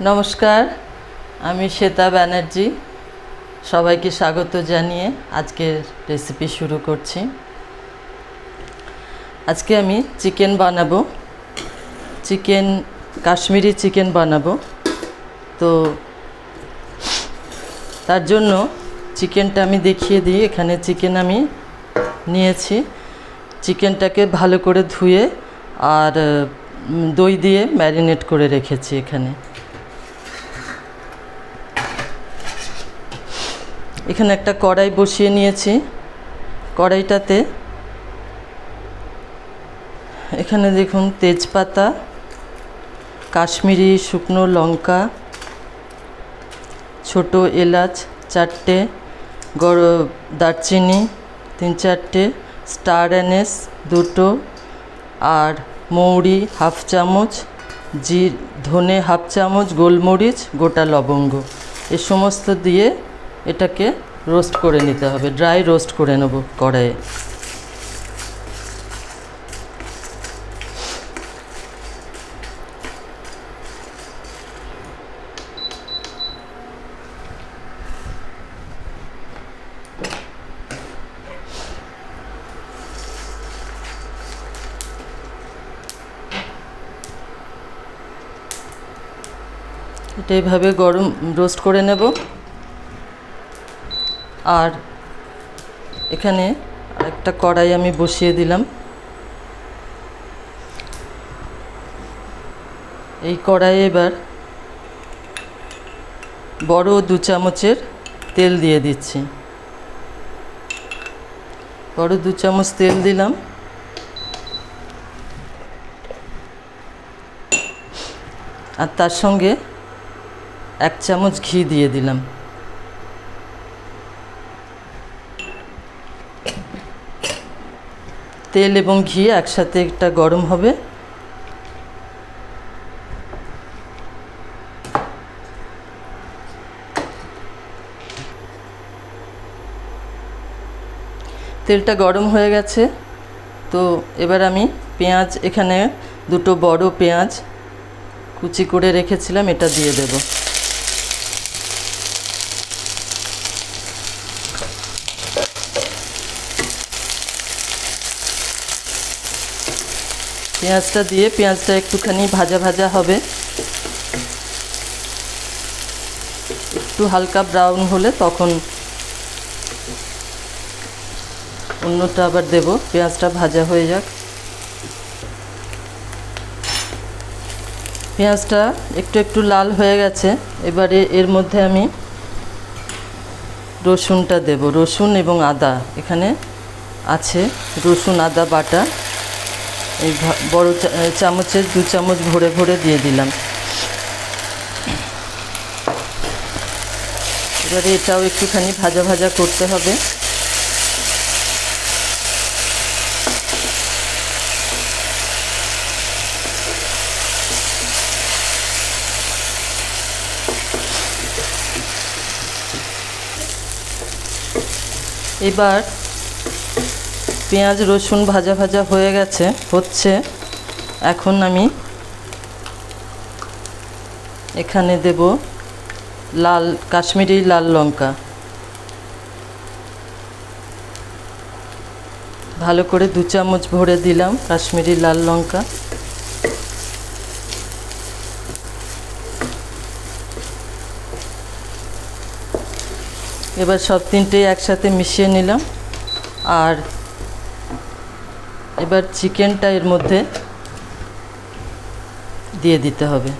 নমস্কার, আমি শ্বেতা ব্যানার্জি। সবাইকে স্বাগত জানিয়ে আজকের রেসিপি শুরু করছি। আজকে আমি চিকেন বানাবো, কাশ্মীরি চিকেন বানাবো। তো তার জন্য চিকেনটা আমি দেখিয়ে দিই। এখানে চিকেন আমি নিয়েছি। চিকেনটাকে ভালো করে ধুয়ে আর দই দিয়ে ম্যারিনেট করে রেখেছি। এখানে একটা কড়াই বসিয়ে নিয়েছি। কড়াইটাতে এখানে দেখুন তেজপাতা, কাশ্মীরি শুকনো লঙ্কা, ছোট এলাচ 4টে, দারচিনি 3-4টে, স্টার অ্যানিস 2টো, আর মৌরি 1/2 চামচ, ধনে 1/2 চামচ, গোলমরিচ, গোটা লবঙ্গ, এই সমস্ত দিয়ে এটাকে রোস্ট করে নিতে হবে। ড্রাই রোস্ট করে নেব কড়াইয়ে। এটা এইভাবে রোস্ট করে নেব। আর এখানে একটা কড়াই আমি বসিয়ে দিলাম। এই কড়াইয়ে এবার বড় 2 চামচের তেল দিয়ে দিচ্ছি। বড় 2 চামচ তেল দিলাম। আর তার সঙ্গে 1 চামচ ঘি দিয়ে দিলাম। তেল এবং ঘি একসাথে একটা গরম হবে। তেলটা গরম হয়ে গেছে। তো এবার আমি পেঁয়াজ, এখানে 2টো বড় পেঁয়াজ কুচি করে রেখেছিলাম, এটা দিয়ে দেব। পেঁয়াজটা দিয়ে পেঁয়াজটা একটুখানি ভাজা ভাজা হবে। একটু হালকা ব্রাউন হলে তখন অন্যটা আবার দেব। পেঁয়াজটা ভাজা হয়ে যাক। পেঁয়াজটা একটু লাল হয়ে গেছে। এবারে এর মধ্যে আমি রসুনটা দেব। রসুন এবং আদা এখানে আছে। রসুন আদা বাটা এই বড় চামচের 2 চামচ ভরে ভরে দিয়ে দিলাম। এবারে এটাও একটুখানি ভাজা ভাজা করতে হবে। এবার পেঁয়াজ রসুন ভাজা ভাজা হয়ে হচ্ছে। এখন আমি এখানে দেব কাশ্মীরি লাল লঙ্কা। ভালো করে 2 চামচ ভরে দিলাম কাশ্মীরি লাল লঙ্কা। এবার সব তিনটেই একসাথে মিশিয়ে নিলাম। আর এবার চিকেনটা এর মধ্যে দিয়ে দিতে হবে।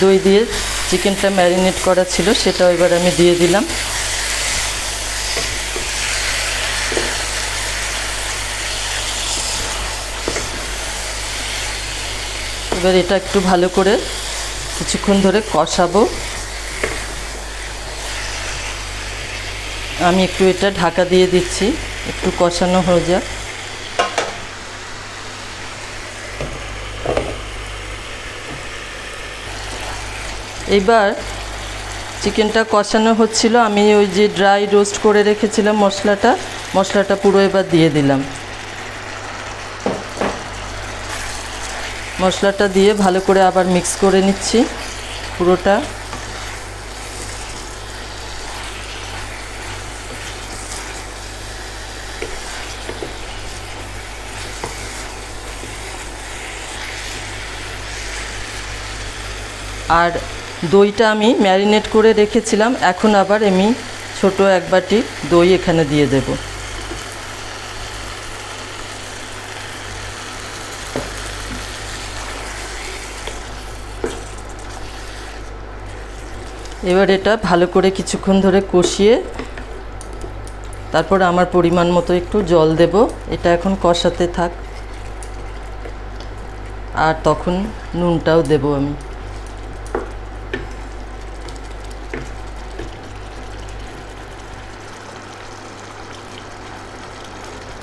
দই দিয়ে চিকেনটা ম্যারিনেট করা ছিল, সেটাও এবার আমি দিয়ে দিলাম। এবার এটা একটু ভালো করে কিছুক্ষণ ধরে কষাবো। আমি একটু এটা ঢাকা দিয়ে দিচ্ছি, একটু কষানো হয়ে যাক। এবার চিকেনটা কষানো হচ্ছিল, আমি ওই যে ড্রাই রোস্ট করে রেখেছিলাম মশলাটা পুরো এবার দিয়ে দিলাম। মশলাটা দিয়ে ভালো করে আবার মিক্স করে নিচ্ছি পুরোটা। আর দইটা আমি ম্যারিনেট করে রেখেছিলাম, এখন আবার আমি ছোট এক বাটি দই এখানে দিয়ে দেব। এবার এটা ভালো করে কিছুক্ষণ ধরে কষিয়ে তারপর আমার পরিমাণ মতো একটু জল দেব। এটা এখন কষাতে থাক, আর তখন নুনটাও দেব আমি।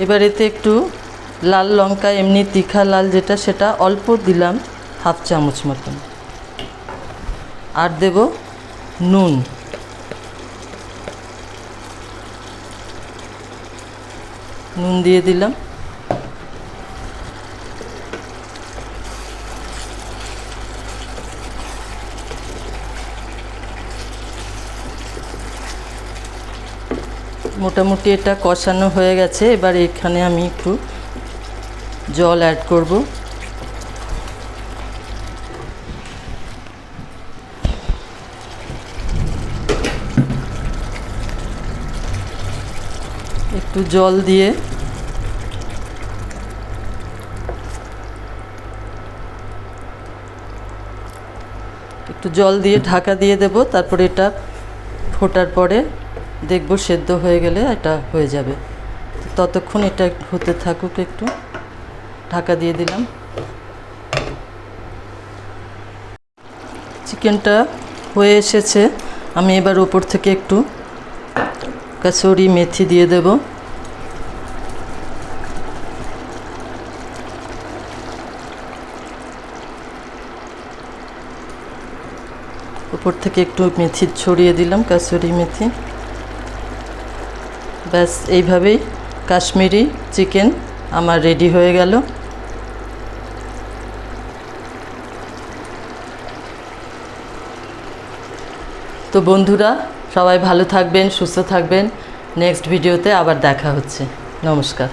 এবার এতে একটু লাল লঙ্কা, এমনি তীখা লাল যেটা, সেটা অল্প দিলাম, 1/2 চামচ মতন। আর দেব নুন। নুন দিয়ে দিলাম। মোটামুটি এটা কষানো হয়ে গেছে। এবার এখানে আমি একটু জল অ্যাড করব। একটু জল দিয়ে ঢাকা দিয়ে দেব। তারপরে এটা ফোটার পরে দেখব সেদ্ধ হয়ে গেলে এটা হয়ে যাবে। ততক্ষণ এটা হতে থাকুক, একটু ঢাকা দিয়ে দিলাম। চিকেনটা হয়ে এসেছে, আমি এবার ওপর থেকে একটু কাসুরি মেথি দিয়ে দেব। উপর থেকে একটু মেথি ছড়িয়ে দিলাম, কাসুরি মেথি। ব্যাস, এইভাবেই কাশ্মীরি চিকেন আমার রেডি হয়ে গেল। তো বন্ধুরা, সবাই ভালো থাকবেন, সুস্থ থাকবেন। নেক্সট ভিডিওতে আবার দেখা হচ্ছে। নমস্কার।